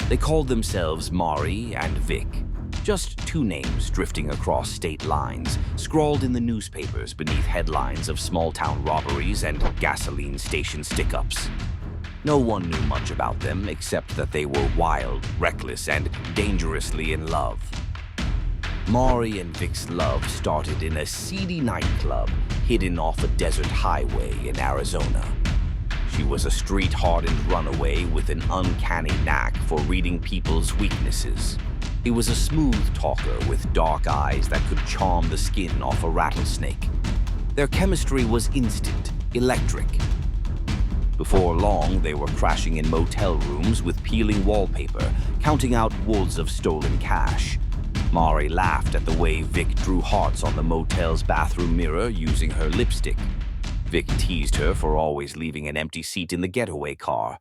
They called themselves Mari and Vic, just two names drifting across state lines, scrawled in the newspapers beneath headlines of small-town robberies and gasoline station stick-ups. No one knew much about them except that they were wild, reckless, and dangerously in love. Mari and Vic's love started in a seedy nightclub hidden off a desert highway in Arizona. She was a street-hardened runaway with an uncanny knack for reading people's weaknesses. He was a smooth talker with dark eyes that could charm the skin off a rattlesnake. Their chemistry was instant, electric. Before long, they were crashing in motel rooms with peeling wallpaper, counting out wads of stolen cash. Mari laughed at the way Vic drew hearts on the motel's bathroom mirror using her lipstick. Vic teased her for always leaving an empty seat in the getaway car,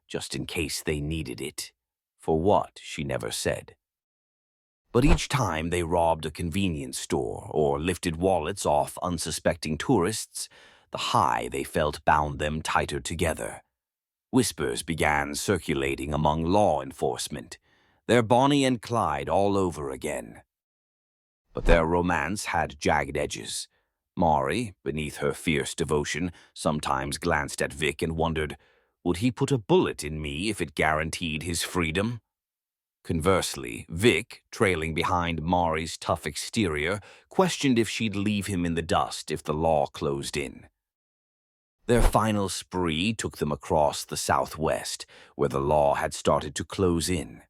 just in case they needed it. For what, she never said. But each time they robbed a convenience store or lifted wallets off unsuspecting tourists, the high they felt bound them tighter together. Whispers began circulating among law enforcement. Their Bonnie and Clyde all over again. But their romance had jagged edges. Mari, beneath her fierce devotion, sometimes glanced at Vic and wondered, would he put a bullet in me if it guaranteed his freedom? Conversely, Vic, trailing behind Mari's tough exterior, questioned if she'd leave him in the dust if the law closed in. Their final spree took them across the Southwest, where the law had started to close in.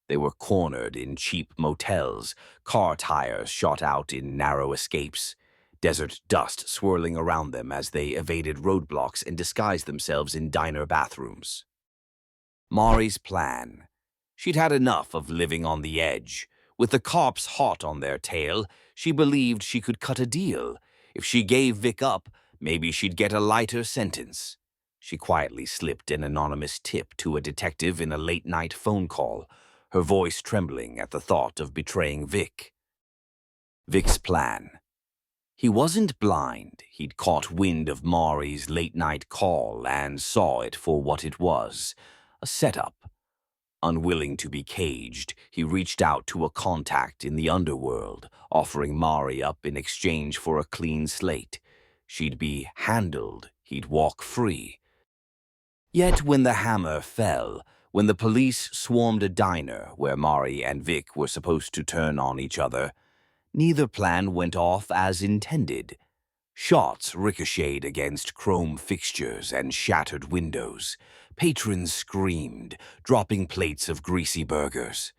They were cornered in cheap motels, car tires shot out in narrow escapes, desert dust swirling around them as they evaded roadblocks and disguised themselves in diner bathrooms. Mari's plan. She'd had enough of living on the edge. With the cops hot on their tail, she believed she could cut a deal. If she gave Vic up, maybe she'd get a lighter sentence. She quietly slipped an anonymous tip to a detective in a late-night phone call, her voice trembling at the thought of betraying Vic. Vic's plan. He wasn't blind. He'd caught wind of Mari's late-night call and saw it for what it was, a setup. Unwilling to be caged, he reached out to a contact in the underworld, offering Mari up in exchange for a clean slate. She'd be handled. He'd walk free. Yet when the hammer fell, when the police swarmed a diner where Mari and Vic were supposed to turn on each other, neither plan went off as intended. Shots ricocheted against chrome fixtures and shattered windows. Patrons screamed, dropping plates of greasy burgers.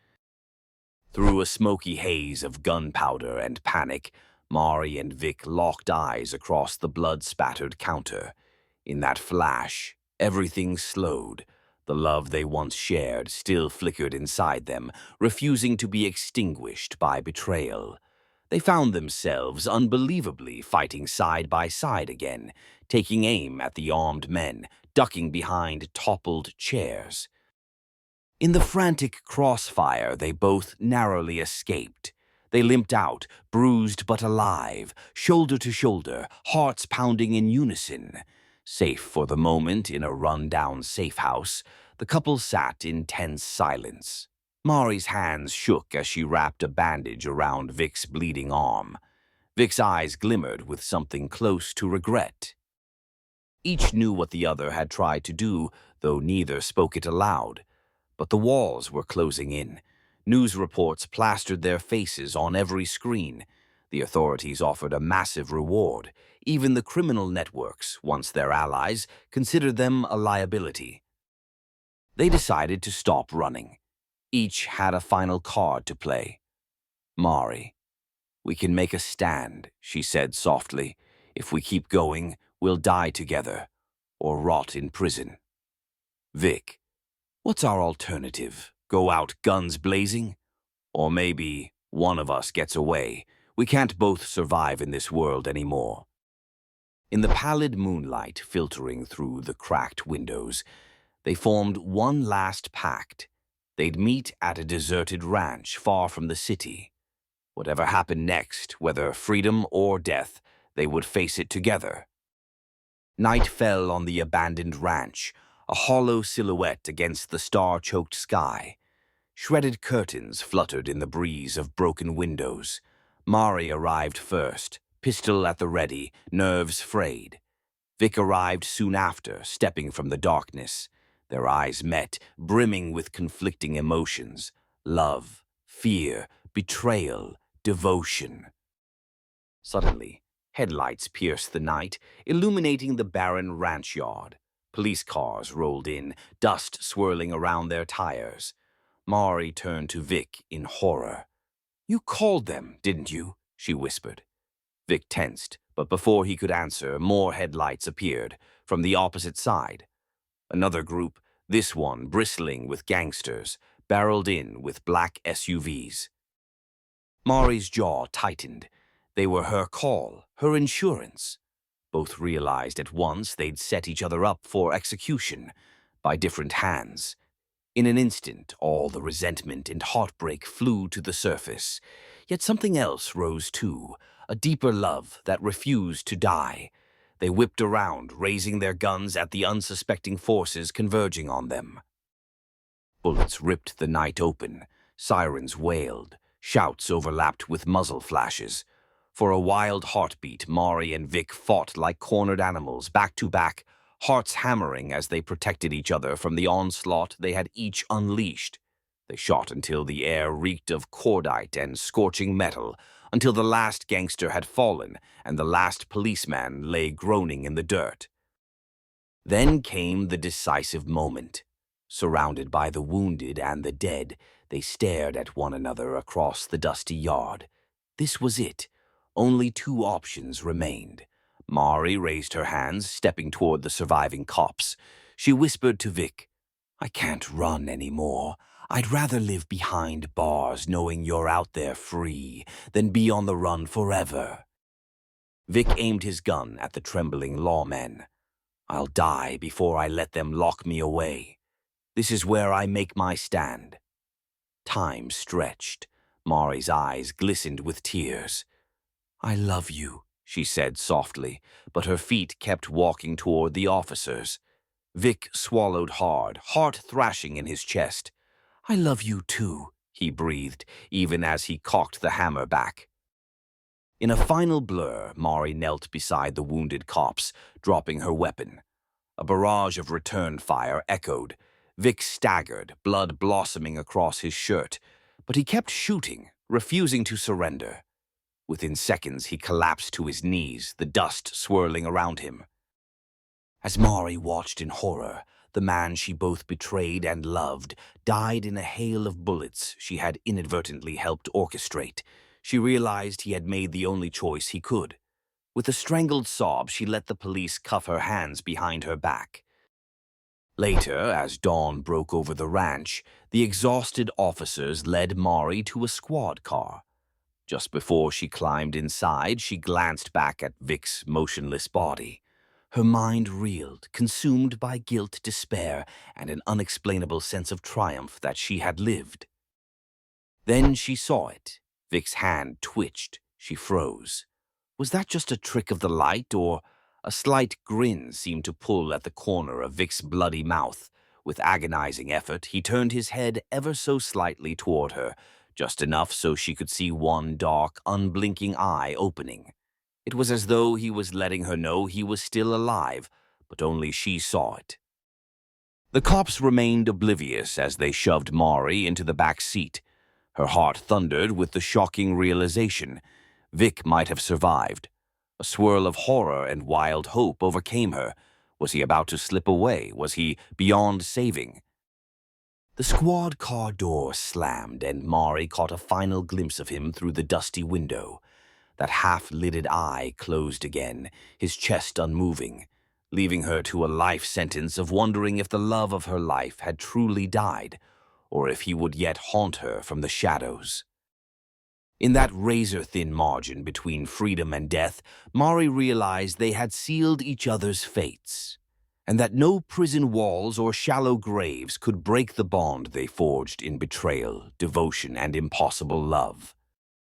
Through a smoky haze of gunpowder and panic, Mari and Vic locked eyes across the blood-spattered counter. In that flash, everything slowed. The love they once shared still flickered inside them, refusing to be extinguished by betrayal. They found themselves unbelievably fighting side by side again, taking aim at the armed men, ducking behind toppled chairs. In the frantic crossfire, they both narrowly escaped. They limped out, bruised but alive, shoulder to shoulder, hearts pounding in unison. Safe for the moment in a run-down safe house, the couple sat in tense silence. Mari's hands shook as she wrapped a bandage around Vic's bleeding arm. Vic's eyes glimmered with something close to regret. Each knew what the other had tried to do, though neither spoke it aloud. But the walls were closing in. News reports plastered their faces on every screen. The authorities offered a massive reward. Even the criminal networks, once their allies, considered them a liability. They decided to stop running. Each had a final card to play. Mari. "We can make a stand," she said softly. "If we keep going, we'll die together, or rot in prison." Vic. "What's our alternative? Go out guns blazing? Or maybe one of us gets away. We can't both survive in this world anymore." In the pallid moonlight filtering through the cracked windows, they formed one last pact. They'd meet at a deserted ranch far from the city. Whatever happened next, whether freedom or death, they would face it together. Night fell on the abandoned ranch, a hollow silhouette against the star-choked sky. Shredded curtains fluttered in the breeze of broken windows. Mari arrived first, pistol at the ready, nerves frayed. Vic arrived soon after, stepping from the darkness. Their eyes met, brimming with conflicting emotions. Love, fear, betrayal, devotion. Suddenly, headlights pierced the night, illuminating the barren ranch yard. Police cars rolled in, dust swirling around their tires. Mari turned to Vic in horror. "You called them, didn't you?" she whispered. Vic tensed, but before he could answer, more headlights appeared, from the opposite side. Another group, this one bristling with gangsters, barreled in with black SUVs. Mari's jaw tightened. They were her call, her insurance. Both realized at once they'd set each other up for execution, by different hands. In an instant, all the resentment and heartbreak flew to the surface. Yet something else rose too, a deeper love that refused to die. They whipped around, raising their guns at the unsuspecting forces converging on them. Bullets ripped the night open. Sirens wailed. Shouts overlapped with muzzle flashes. For a wild heartbeat, Mari and Vic fought like cornered animals, back to back, hearts hammering as they protected each other from the onslaught they had each unleashed. They shot until the air reeked of cordite and scorching metal, until the last gangster had fallen and the last policeman lay groaning in the dirt. Then came the decisive moment. Surrounded by the wounded and the dead, they stared at one another across the dusty yard. This was it. Only two options remained. Mari raised her hands, stepping toward the surviving cops. She whispered to Vic, "I can't run anymore. I'd rather live behind bars knowing you're out there free than be on the run forever." Vic aimed his gun at the trembling lawmen. "I'll die before I let them lock me away. This is where I make my stand." Time stretched. Mari's eyes glistened with tears. "I love you," she said softly, but her feet kept walking toward the officers. Vic swallowed hard, heart thrashing in his chest. "I love you too," he breathed, even as he cocked the hammer back. In a final blur, Mari knelt beside the wounded cops, dropping her weapon. A barrage of return fire echoed. Vic staggered, blood blossoming across his shirt, but he kept shooting, refusing to surrender. Within seconds, he collapsed to his knees, the dust swirling around him. As Mari watched in horror, the man she both betrayed and loved died in a hail of bullets she had inadvertently helped orchestrate. She realized he had made the only choice he could. With a strangled sob, she let the police cuff her hands behind her back. Later, as dawn broke over the ranch, the exhausted officers led Mari to a squad car. Just before she climbed inside, she glanced back at Vic's motionless body. Her mind reeled, consumed by guilt, despair, and an unexplainable sense of triumph that she had lived. Then she saw it. Vic's hand twitched. She froze. Was that just a trick of the light, or a slight grin seemed to pull at the corner of Vic's bloody mouth? With agonizing effort, he turned his head ever so slightly toward her, just enough so she could see one dark, unblinking eye opening. It was as though he was letting her know he was still alive, but only she saw it. The cops remained oblivious as they shoved Mari into the back seat. Her heart thundered with the shocking realization. Vic might have survived. A swirl of horror and wild hope overcame her. Was he about to slip away? Was he beyond saving? The squad car door slammed, and Mari caught a final glimpse of him through the dusty window. That half-lidded eye closed again, his chest unmoving, leaving her to a life sentence of wondering if the love of her life had truly died, or if he would yet haunt her from the shadows. In that razor-thin margin between freedom and death, Mari realized they had sealed each other's fates, and that no prison walls or shallow graves could break the bond they forged in betrayal, devotion, and impossible love.